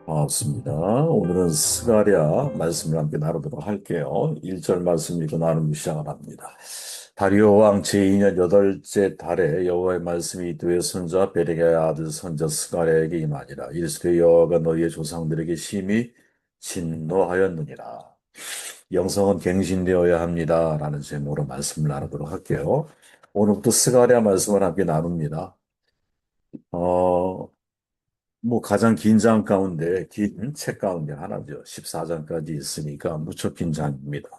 반갑습니다. 오늘은 스가랴 말씀을 함께 나누도록 할게요. 1절 말씀 읽고 나누기 시작을 합니다. 다리오 왕 제2년 여덟째 달에 여호와의 말씀이 이도의 손자 베레가의 아들 선자 스가랴에게 임하니라. 이르시되 여호와가 너희의 조상들에게 심히 진노하였느니라. 영성은 갱신되어야 합니다. 라는 제목으로 말씀을 나누도록 할게요. 오늘부터 스가랴 말씀을 함께 나눕니다. 어, 가장 긴 장 가운데, 긴 책 가운데 하나죠. 14장까지 있으니까 무척 긴 장입니다.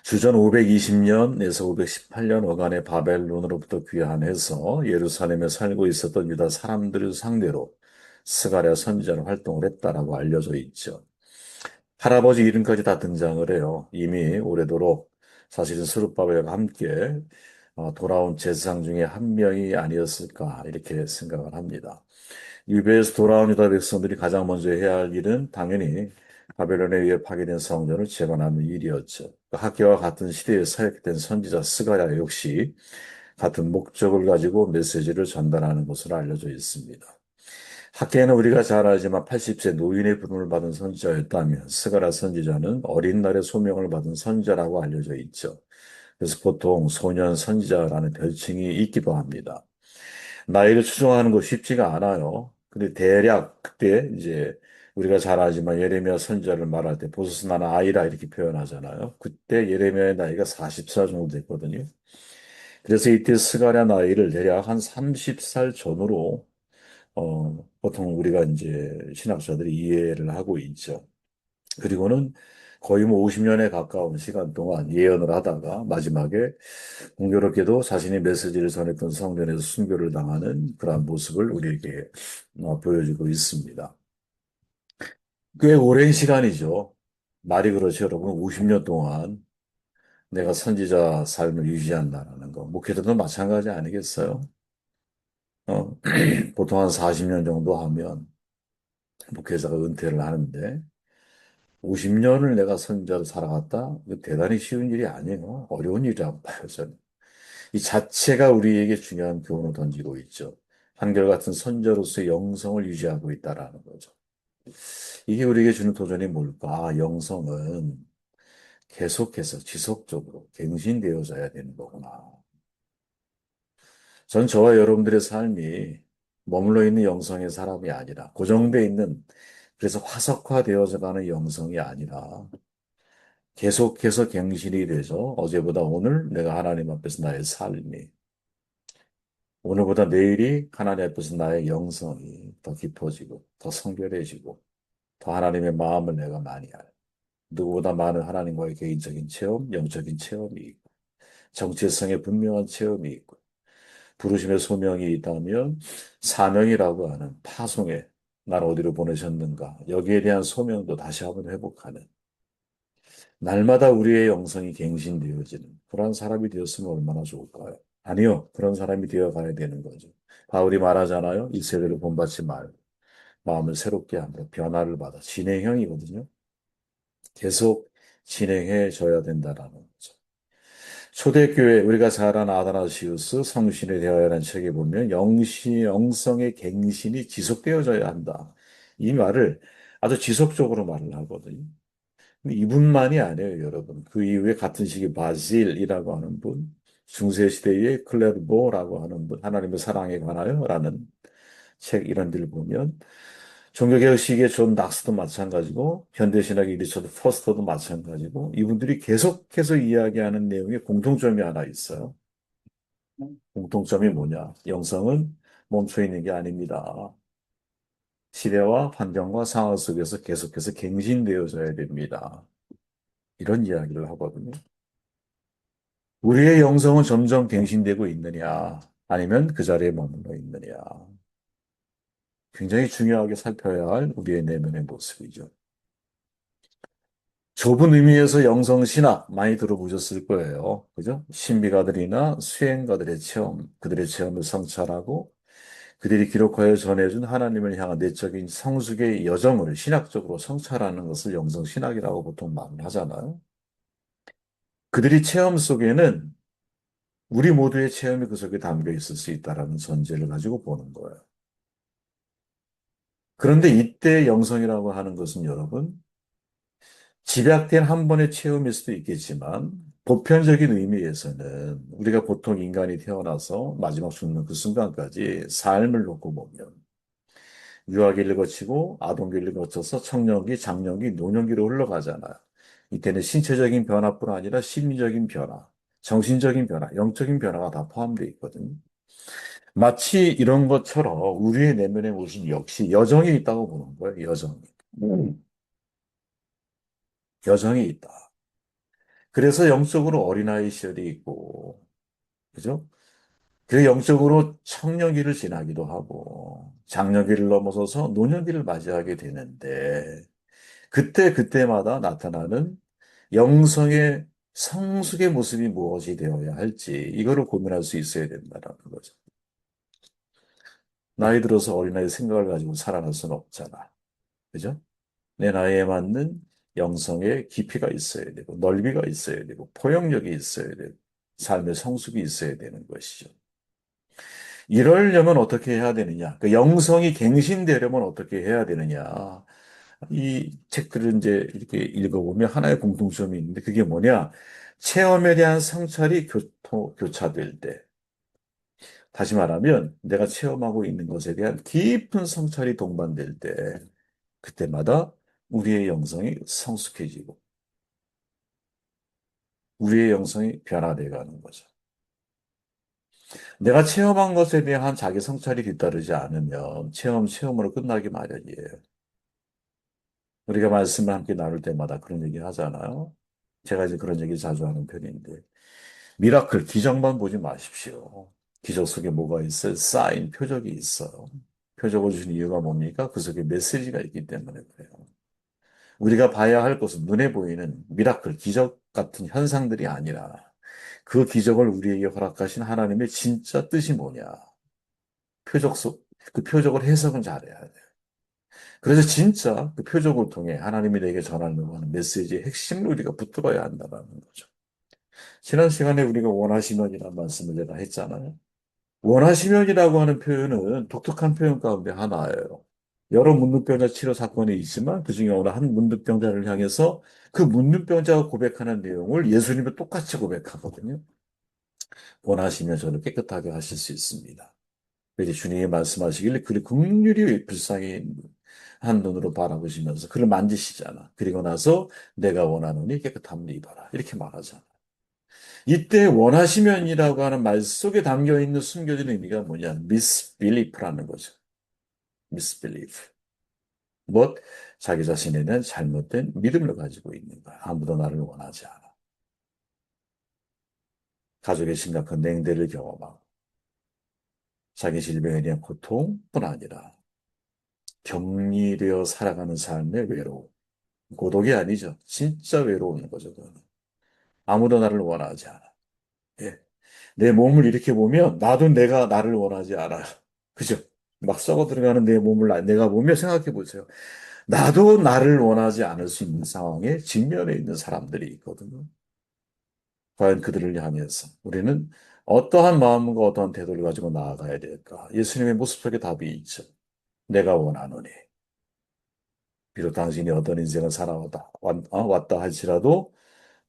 주전 520년에서 518년 어간의 바벨론으로부터 귀환해서 예루살렘에 살고 있었던 유다 사람들을 상대로 스가랴 선지자는 활동을 했다라고 알려져 있죠. 할아버지 이름까지 다 등장을 해요. 이미 오래도록 사실은 스룹바벨과 함께 돌아온 제사장 중에 한 명이 아니었을까 이렇게 생각을 합니다. 유배에서 돌아온 유다 백성들이 가장 먼저 해야 할 일은 당연히 바벨론에 의해 파괴된 성전을 재건하는 일이었죠. 학교와 같은 시대에 사역된 선지자 스가랴 역시 같은 목적을 가지고 메시지를 전달하는 것으로 알려져 있습니다. 학계에는 우리가 잘 알지만 80세 노인의 부름을 받은 선지자였다면 스가랴 선지자는 어린 날에 소명을 받은 선지자라고 알려져 있죠. 그래서 보통 소년 선지자라는 별칭이 있기도 합니다. 나이를 추정하는 거 쉽지가 않아요. 근데 대략 그때 이제 우리가 잘 알지만 예레미야 선지자를 말할 때 보소서 나는 아이라 이렇게 표현하잖아요. 그때 예레미야의 나이가 40살 정도 됐거든요. 그래서 이때 스가랴 나이를 대략 한 30살 전후로 보통 우리가 이제 신학자들이 이해를 하고 있죠. 그리고는 거의 뭐 50년에 가까운 시간 동안 예언을 하다가 마지막에 공교롭게도 자신이 메시지를 전했던 성전에서 순교를 당하는 그러한 모습을 우리에게 보여주고 있습니다. 꽤 오랜 시간이죠. 말이 그렇죠, 여러분. 50년 동안 내가 선지자 삶을 유지한다는 거. 목회자도 마찬가지 아니겠어요? 보통 한 40년 정도 하면 목회자가 은퇴를 하는데 50년을 내가 선지자로 살아갔다? 이거 대단히 쉬운 일이 아니에요. 어려운 일이라고 봐요, 저는. 이 자체가 우리에게 중요한 교훈을 던지고 있죠. 한결같은 선지자로서의 영성을 유지하고 있다라는 거죠. 이게 우리에게 주는 도전이 뭘까? 아, 영성은 계속해서 지속적으로 갱신되어져야 되는 거구나. 전 저와 여러분들의 삶이 머물러 있는 영성의 사람이 아니라 고정되어 있는 그래서 화석화되어져 가는 영성이 아니라 계속해서 갱신이 돼서 어제보다 오늘 내가 하나님 앞에서 나의 삶이 오늘보다 내일이 하나님 앞에서 나의 영성이 더 깊어지고 더 성결해지고 더 하나님의 마음을 내가 많이 알. 누구보다 많은 하나님과의 개인적인 체험, 영적인 체험이 있고 정체성의 분명한 체험이 있고 부르심의 소명이 있다면 사명이라고 하는 파송에 날 어디로 보내셨는가 여기에 대한 소명도 다시 한번 회복하는 날마다 우리의 영성이 갱신되어지는 그런 사람이 되었으면 얼마나 좋을까요? 아니요. 그런 사람이 되어 가야 되는 거죠. 바울이 말하잖아요. 이 세대를 본받지 말고 마음을 새롭게 하며 변화를 받아 진행형이거든요. 계속 진행해 줘야 된다라는 거죠. 초대교회 우리가 잘 아는 아다나시우스 성신이 되어야 하는 책에 보면 영성의 갱신이 지속되어져야 한다. 이 말을 아주 지속적으로 말을 하거든요. 근데 이분만이 아니에요, 여러분. 그 이후에 같은 시기 바질이라고 하는 분, 중세시대의 클레르보라고 하는 분, 하나님의 사랑에 관하여 라는 책 이런 데를 보면 종교개혁 시기의 존 낙스도 마찬가지고 현대신학의 리처드 포스터도 마찬가지고 이분들이 계속해서 이야기하는 내용에 공통점이 하나 있어요. 공통점이 뭐냐? 영성은 멈춰 있는 게 아닙니다. 시대와 환경과 상황 속에서 계속해서 갱신되어져야 됩니다. 이런 이야기를 하거든요. 우리의 영성은 점점 갱신되고 있느냐, 아니면 그 자리에 머물러 있느냐. 굉장히 중요하게 살펴야 할 우리의 내면의 모습이죠. 좁은 의미에서 영성신학 많이 들어보셨을 거예요. 그죠? 신비가들이나 수행가들의 체험, 그들의 체험을 성찰하고 그들이 기록하여 전해준 하나님을 향한 내적인 성숙의 여정을 신학적으로 성찰하는 것을 영성신학이라고 보통 말을 하잖아요. 그들이 체험 속에는 우리 모두의 체험이 그 속에 담겨 있을 수 있다는 전제를 가지고 보는 거예요. 그런데 이때 영성이라고 하는 것은 여러분, 집약된 한 번의 체험일 수도 있겠지만, 보편적인 의미에서는 우리가 보통 인간이 태어나서 마지막 죽는 그 순간까지 삶을 놓고 보면, 유아기를 거치고 아동기를 거쳐서 청년기, 장년기, 노년기로 흘러가잖아요. 이때는 신체적인 변화뿐 아니라 심리적인 변화, 정신적인 변화, 영적인 변화가 다 포함되어 있거든요. 마치 이런 것처럼 우리의 내면에 무슨 역시 여정이 있다고 보는 거예요, 여정이. 음. 여정이 있다. 그래서 영적으로 어린아이 시절이 있고, 그죠? 그 영적으로 청년기를 지나기도 하고, 장년기를 넘어서서 노년기를 맞이하게 되는데, 그때마다 나타나는 영성의 성숙의 모습이 무엇이 되어야 할지, 이거를 고민할 수 있어야 된다는 거죠. 나이 들어서 어린아이 생각을 가지고 살아갈 수는 없잖아. 그죠? 내 나이에 맞는 영성의 깊이가 있어야 되고, 넓이가 있어야 되고, 포용력이 있어야 되고, 삶의 성숙이 있어야 되는 것이죠. 이러려면 어떻게 해야 되느냐? 그 영성이 갱신되려면 어떻게 해야 되느냐? 이 책들을 이제 이렇게 읽어보면 하나의 공통점이 있는데 그게 뭐냐? 체험에 대한 성찰이 교차될 때, 다시 말하면 내가 체험하고 있는 것에 대한 깊은 성찰이 동반될 때, 그때마다 우리의 영성이 성숙해지고 우리의 영성이 변화되어 가는 거죠. 내가 체험한 것에 대한 자기 성찰이 뒤따르지 않으면 체험으로 끝나기 마련이에요. 우리가 말씀을 함께 나눌 때마다 그런 얘기 하잖아요. 제가 이제 그런 얘기 자주 하는 편인데, 미라클, 기적만 보지 마십시오. 기적 속에 뭐가 있어요? 사인, 표적이 있어요. 표적을 주신 이유가 뭡니까? 그 속에 메시지가 있기 때문에 그래요. 우리가 봐야 할 것은 눈에 보이는 미라클, 기적 같은 현상들이 아니라 그 기적을 우리에게 허락하신 하나님의 진짜 뜻이 뭐냐. 그 표적을 해석은 잘해야 돼요. 그래서 진짜 그 표적을 통해 하나님이 내게 전하려고 하는 메시지의 핵심을 우리가 붙들어야 한다는 거죠. 지난 시간에 우리가 원하시면이라는 말씀을 제가 했잖아요. 원하시면이라고 하는 표현은 독특한 표현 가운데 하나예요. 여러 문둥병자 치료 사건이 있지만 그중에 어느 한 문둥병자를 향해서 그 문둥병자가 고백하는 내용을 예수님이 똑같이 고백하거든요. 원하시면 저를 깨끗하게 하실 수 있습니다. 그래서 주님이 말씀하시길래 그를 긍휼히 불쌍히 한 눈으로 바라보시면서 그를 만지시잖아. 그리고 나서 내가 원하노니 깨끗함을 입어라. 이렇게 말하잖아. 이때 원하시면이라고 하는 말 속에 담겨 있는 숨겨진 의미가 뭐냐? misbelief라는 거죠. misbelief. 뭐 자기 자신에 대한 잘못된 믿음을 가지고 있는 거야. 아무도 나를 원하지 않아. 가족의 심각한 냉대를 경험하고 자기 질병에 대한 고통뿐 아니라 격리되어 살아가는 삶의 외로움. 고독이 아니죠. 진짜 외로운 거죠. 그거는. 아무도 나를 원하지 않아. 예. 내 몸을 이렇게 보면 나도 내가 나를 원하지 않아요. 그죠? 막 썩어 들어가는 내 몸을 내가 보며 생각해 보세요. 나도 나를 원하지 않을 수 있는 상황에 직면해 있는 사람들이 있거든요. 과연 그들을 향해서 우리는 어떠한 마음과 어떠한 태도를 가지고 나아가야 될까? 예수님의 모습 속에 답이 있죠. 내가 원하노니. 비록 당신이 어떤 인생을 왔다 할지라도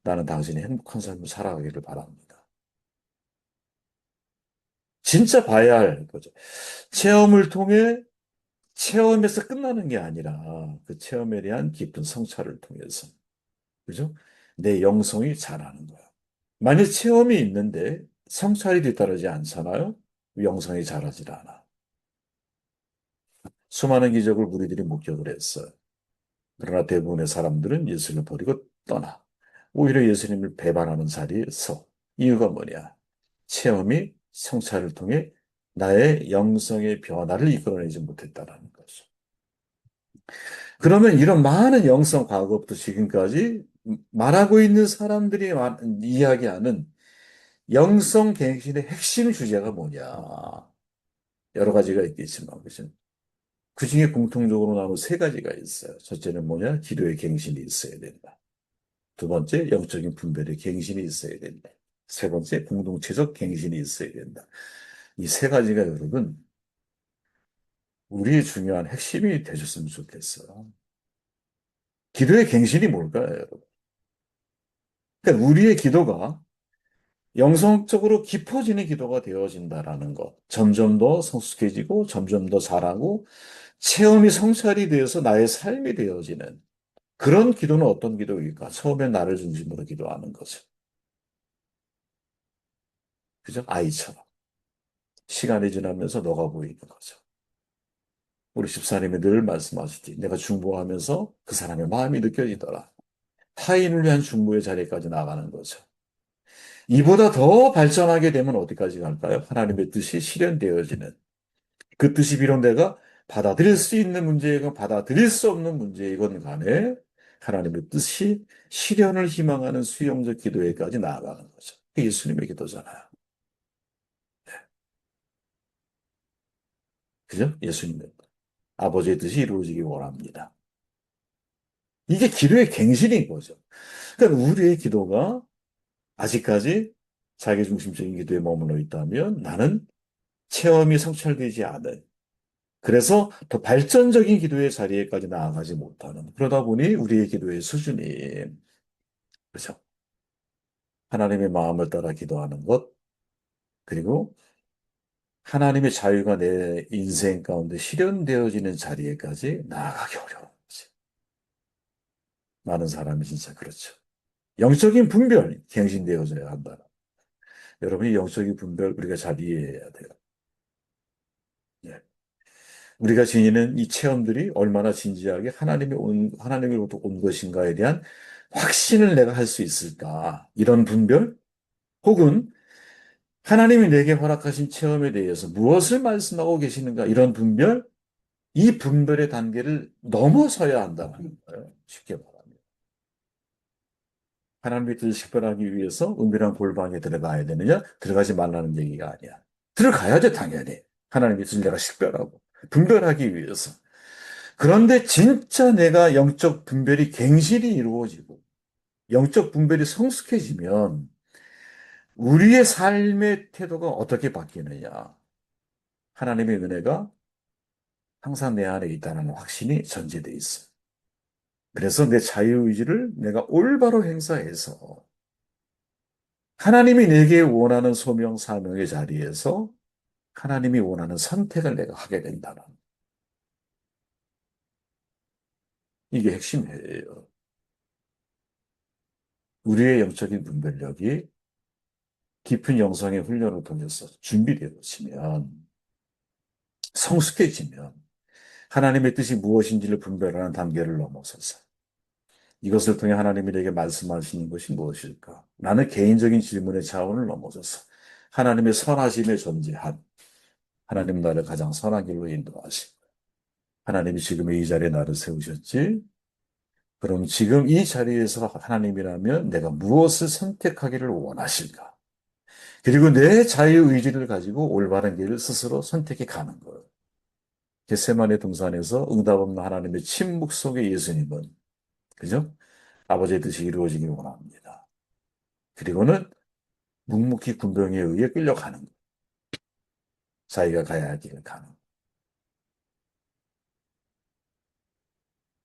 나는 당신이 행복한 삶을 살아가기를 바랍니다. 진짜 봐야 할 거죠. 체험을 통해 체험에서 끝나는 게 아니라 그 체험에 대한 깊은 성찰을 통해서, 그죠? 내 영성이 자라는 거야. 만약 체험이 있는데 성찰이 뒤따르지 않잖아요? 영성이 자라질 않아. 수많은 기적을 우리들이 목격을 했어요. 그러나 대부분의 사람들은 예수를 버리고 떠나. 오히려 예수님을 배반하는 자리에서 이유가 뭐냐? 체험이 성찰을 통해 나의 영성의 변화를 이끌어내지 못했다라는 거죠. 그러면 이런 많은 영성 과거부터 지금까지 말하고 있는 사람들이 이야기하는 영성 갱신의 핵심 주제가 뭐냐? 여러 가지가 있겠지만, 그죠? 그 중에 공통적으로 나오는 세 가지가 있어요. 첫째는 뭐냐? 기도의 갱신이 있어야 된다. 두 번째, 영적인 분별의 갱신이 있어야 된다. 세 번째, 공동체적 갱신이 있어야 된다. 이 세 가지가 여러분, 우리의 중요한 핵심이 되셨으면 좋겠어요. 기도의 갱신이 뭘까요, 여러분? 그러니까 우리의 기도가 영성적으로 깊어지는 기도가 되어진다라는 것. 점점 더 성숙해지고, 점점 더 잘하고, 체험이 성찰이 되어서 나의 삶이 되어지는 그런 기도는 어떤 기도일까? 처음엔 나를 중심으로 기도하는 거죠. 그죠? 아이처럼. 시간이 지나면서 너가 보이는 거죠. 우리 집사님이 늘 말씀하시지. 내가 중보하면서 그 사람의 마음이 느껴지더라. 타인을 위한 중보의 자리까지 나가는 거죠. 이보다 더 발전하게 되면 어디까지 갈까요? 하나님의 뜻이 실현되어지는. 그 뜻이 비록 내가 받아들일 수 있는 문제이건 받아들일 수 없는 문제이건 간에 하나님의 뜻이 실현을 희망하는 수용적 기도에까지 나아가는 거죠. 그게 예수님의 기도잖아요. 그죠? 예수님의 아버지의 뜻이 이루어지기 원합니다. 이게 기도의 갱신인 거죠. 그러니까 우리의 기도가 아직까지 자기중심적인 기도에 머물러 있다면 나는 체험이 성찰되지 않은 그래서 더 발전적인 기도의 자리에까지 나아가지 못하는 그러다 보니 우리의 기도의 수준이 그렇죠. 하나님의 마음을 따라 기도하는 것 그리고 하나님의 자유가 내 인생 가운데 실현되어지는 자리에까지 나아가기 어려운 거지. 많은 사람이 진짜 그렇죠. 영적인 분별이 갱신되어져야 한다. 여러분이 영적인 분별 우리가 잘 이해해야 돼요. 예. 우리가 지니는 이 체험들이 얼마나 진지하게 하나님으로부터 온 것인가에 대한 확신을 내가 할 수 있을까? 이런 분별? 혹은 하나님이 내게 허락하신 체험에 대해서 무엇을 말씀하고 계시는가? 이런 분별? 이 분별의 단계를 넘어서야 한다는 거예요. 쉽게 말하면. 하나님의 뜻을 식별하기 위해서 은밀한 골방에 들어가야 되느냐? 들어가지 말라는 얘기가 아니야. 들어가야죠, 당연히. 하나님의 뜻을 내가 식별하고, 분별하기 위해서. 그런데 진짜 내가 영적 분별이 갱신이 이루어지고, 영적 분별이 성숙해지면, 우리의 삶의 태도가 어떻게 바뀌느냐? 하나님의 은혜가 항상 내 안에 있다는 확신이 전제돼 있어. 그래서 내 자유의지를 내가 올바로 행사해서 하나님이 내게 원하는 소명, 사명의 자리에서 하나님이 원하는 선택을 내가 하게 된다는 이게 핵심이에요. 우리의 영적인 분별력이 깊은 영성의 훈련을 통해서 준비되어지면 성숙해지면 하나님의 뜻이 무엇인지를 분별하는 단계를 넘어서서 이것을 통해 하나님이 내게 말씀하시는 것이 무엇일까? 나는 개인적인 질문의 차원을 넘어서서 하나님의 선하심에 존재한 하나님 나를 가장 선한 길로 인도하시. 하나님이 지금 이 자리에 나를 세우셨지? 그럼 지금 이 자리에서 하나님이라면 내가 무엇을 선택하기를 원하실까? 그리고 내 자유의지를 가지고 올바른 길을 스스로 선택해 가는 거예요. 겟세마네 동산에서 응답 없는 하나님의 침묵 속에 예수님은, 그죠? 아버지의 뜻이 이루어지길 원합니다. 그리고는 묵묵히 군병에 의해 끌려가는 거예요. 자기가 가야 할 길을 가는 거예요.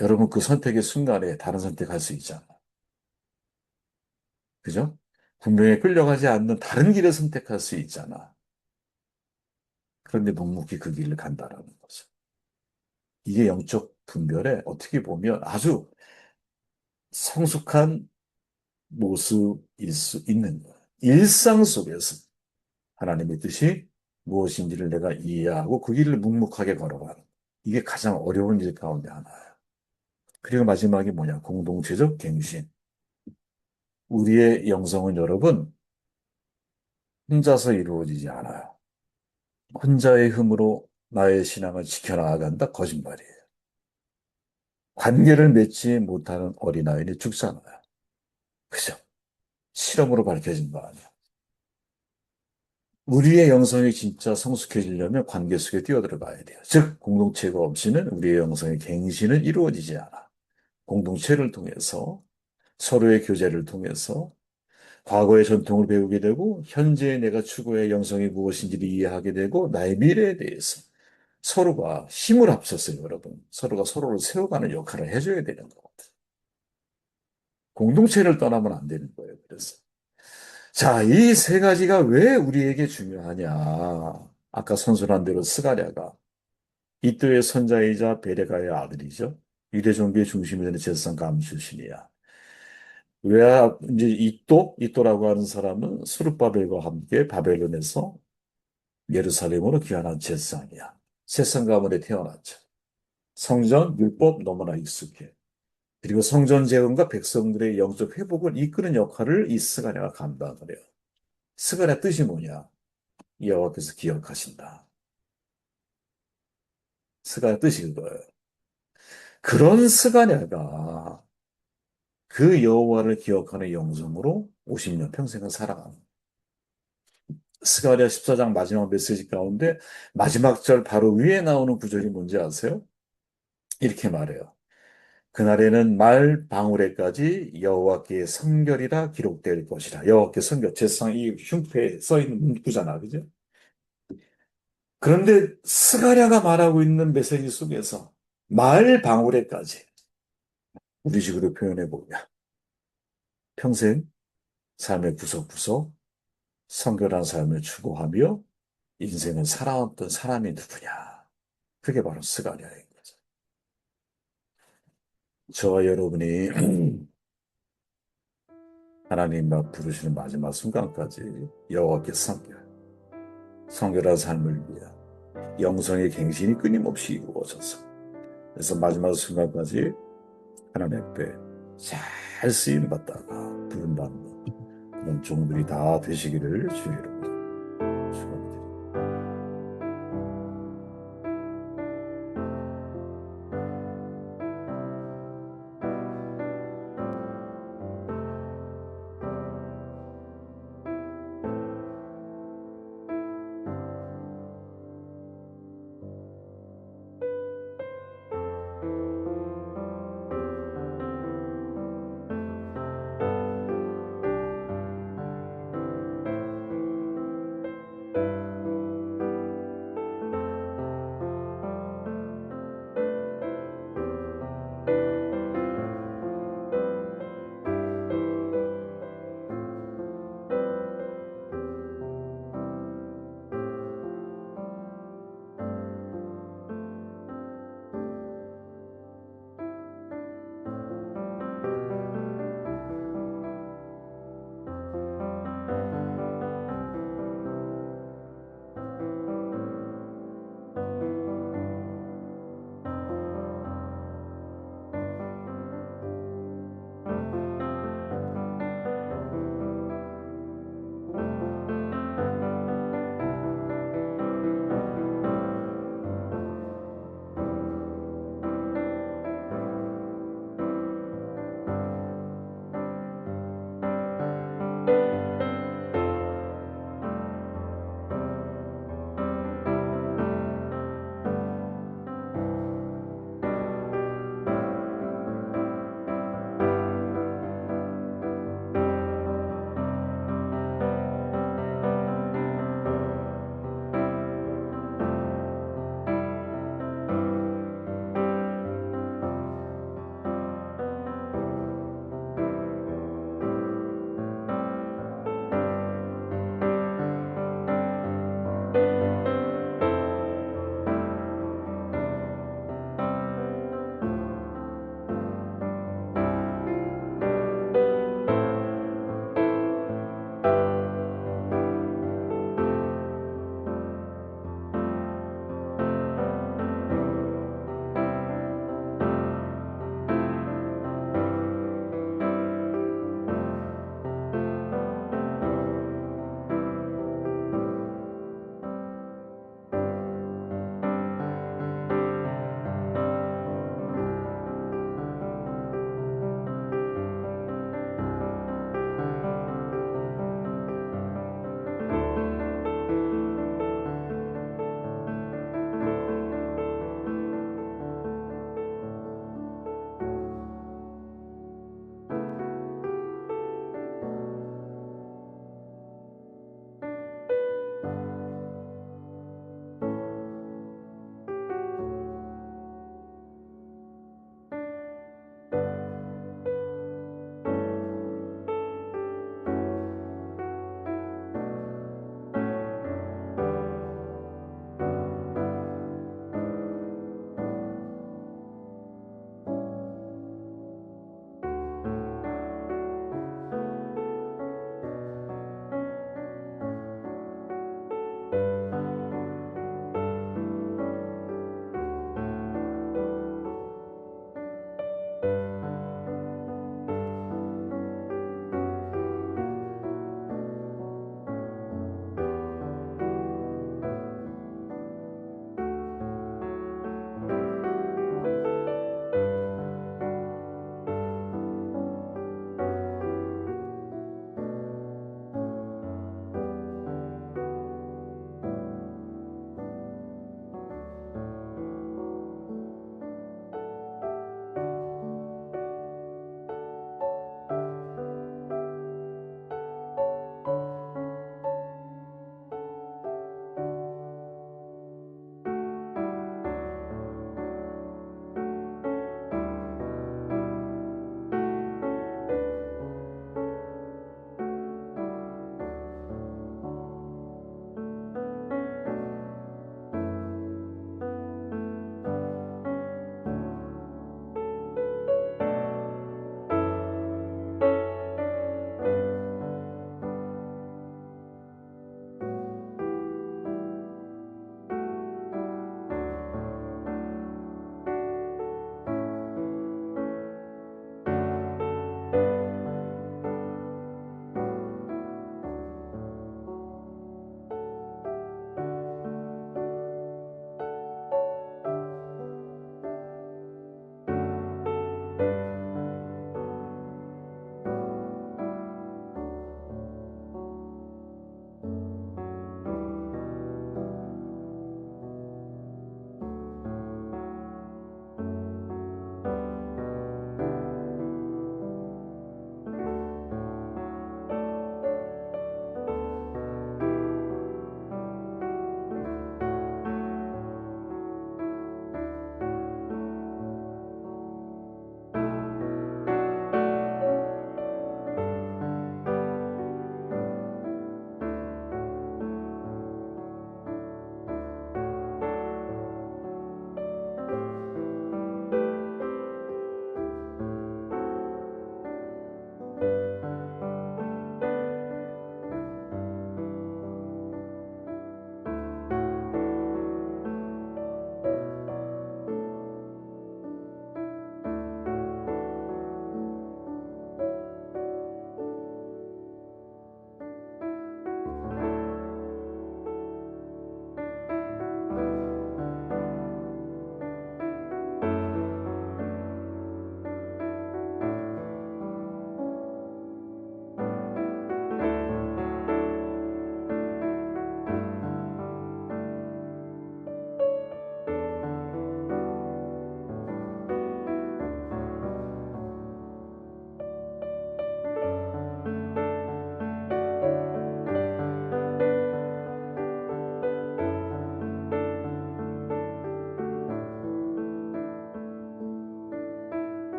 여러분 그 선택의 순간에 다른 선택할 수 있잖아요. 그죠? 군병에 끌려가지 않는 다른 길을 선택할 수 있잖아. 그런데 묵묵히 그 길을 간다라는 거죠. 이게 영적 분별에 어떻게 보면 아주 성숙한 모습일 수 있는 거예요. 일상 속에서 하나님의 뜻이 무엇인지를 내가 이해하고 그 길을 묵묵하게 걸어가는. 이게 가장 어려운 일 가운데 하나예요. 그리고 마지막이 뭐냐? 공동체적 갱신. 우리의 영성은 여러분, 혼자서 이루어지지 않아요. 혼자의 힘으로 나의 신앙을 지켜나간다? 거짓말이에요. 관계를 맺지 못하는 어린아이는 죽잖아요. 그죠? 실험으로 밝혀진 거 아니야. 우리의 영성이 진짜 성숙해지려면 관계 속에 뛰어들어가야 돼요. 즉, 공동체가 없이는 우리의 영성의 갱신은 이루어지지 않아. 공동체를 통해서, 서로의 교제를 통해서, 과거의 전통을 배우게 되고, 현재 내가 추구의 영성이 무엇인지를 이해하게 되고, 나의 미래에 대해서, 서로가 힘을 합쳤어요, 여러분. 서로가 서로를 세워가는 역할을 해줘야 되는 것 같아요. 공동체를 떠나면 안 되는 거예요, 그래서. 자, 이 세 가지가 왜 우리에게 중요하냐. 아까 선선한 대로 스가랴가 이또의 손자이자 베레가의 아들이죠. 유대 종교의 중심이 되는 제사장 가문 출신이야. 왜 이제 이또라고 하는 사람은 스룹바벨과 함께 바벨론에서 예루살렘으로 귀환한 제사장이야. 제사장 가문에 태어났죠. 성전 율법 너무나 익숙해. 그리고 성전 재건과 백성들의 영적 회복을 이끄는 역할을 이 스가랴가 감당을 해요. 스가랴 뜻이 뭐냐? 여호와께서 기억하신다. 스가랴 뜻이 그거예요. 그런 스가랴가 그 여호와를 기억하는 영성으로 50년 평생을 살아갑니다. 스가랴 14장 마지막 메시지 가운데 마지막 절 바로 위에 나오는 구절이 뭔지 아세요? 이렇게 말해요. 그날에는 말 방울에까지 여호와께 성결이라 기록될 것이라. 여호와께 성결, 제사상 이 흉패에 써 있는 문구잖아, 그죠? 그런데 스가랴가 말하고 있는 메시지 속에서 말 방울에까지 우리 식으로 표현해 보면 평생 삶의 구석구석 성결한 삶을 추구하며 인생을 살아왔던 사람이 누구냐? 그게 바로 스가랴인 거죠. 저와 여러분이 하나님 앞 부르시는 마지막 순간까지 여호와께 성결한 삶을 위한 영성의 갱신이 끊임없이 이루어져서 그래서 마지막 순간까지 하나님 앞에 잘 쓰임 받다가 부름받는 그런 종들이 다 되시기를 주의로